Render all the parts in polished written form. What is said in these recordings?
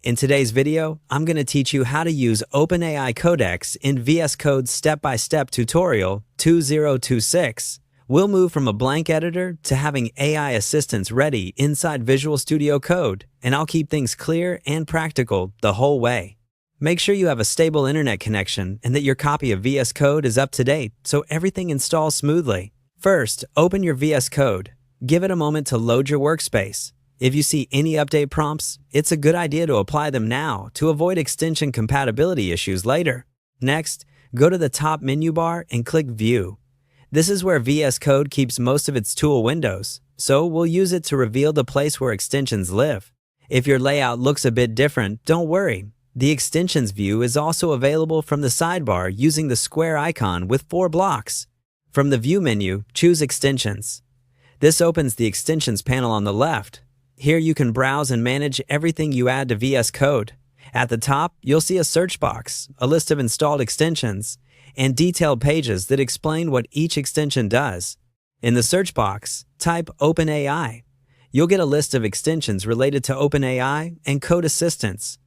In today's video, I'm going to teach you how to use OpenAI Codex in VS Code's step-by-step tutorial 2026. We'll move from a blank editor to having AI assistants ready inside Visual Studio Code, and I'll keep things clear and practical the whole way. Make sure you have a stable internet connection and that your copy of VS Code is up to date so everything installs smoothly. First, open your VS Code. Give it a moment to load your workspace. If you see any update prompts, it's a good idea to apply them now to avoid extension compatibility issues later. Next, go to the top menu bar and click View. This is where VS Code keeps most of its tool windows, so we'll use it to reveal the place where extensions live. If your layout looks a bit different, don't worry. The Extensions view is also available from the sidebar using the square icon with 4 blocks. From the View menu, choose Extensions. This opens the Extensions panel on the left. Here you can browse and manage everything you add to VS Code. At the top, you'll see a search box, a list of installed extensions, and detailed pages that explain what each extension does. In the search box, type OpenAI. You'll get a list of extensions related to OpenAI and Code Assistants.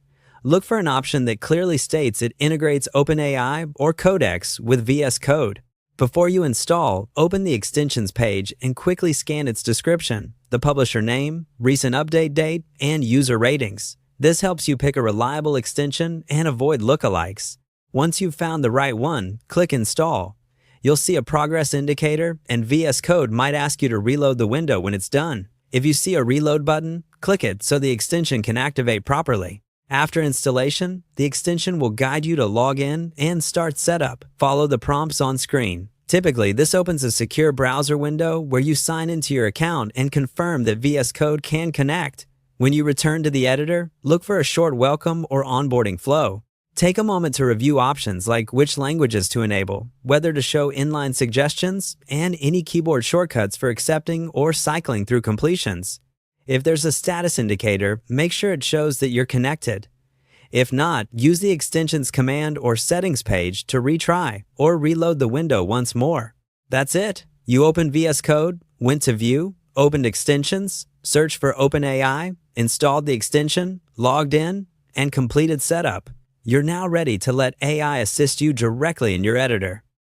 Look for an option that clearly states it integrates OpenAI or Codex with VS Code. Before you install, open the extensions page and quickly scan its description, the publisher name, recent update date, and user ratings. This helps you pick a reliable extension and avoid lookalikes. Once you've found the right one, click Install. You'll see a progress indicator, and VS Code might ask you to reload the window when it's done. If you see a reload button, click it so the extension can activate properly. After installation, the extension will guide you to log in and start setup. Follow the prompts on screen. Typically, this opens a secure browser window where you sign into your account and confirm that VS Code can connect. When you return to the editor, look for a short welcome or onboarding flow. Take a moment to review options like which languages to enable, whether to show inline suggestions, and any keyboard shortcuts for accepting or cycling through completions. If there's a status indicator, make sure it shows that you're connected. If not, use the extensions command or settings page to retry or reload the window once more. That's it. You opened VS Code, went to View, opened Extensions, searched for OpenAI, installed the extension, logged in, and completed setup. You're now ready to let AI assist you directly in your editor.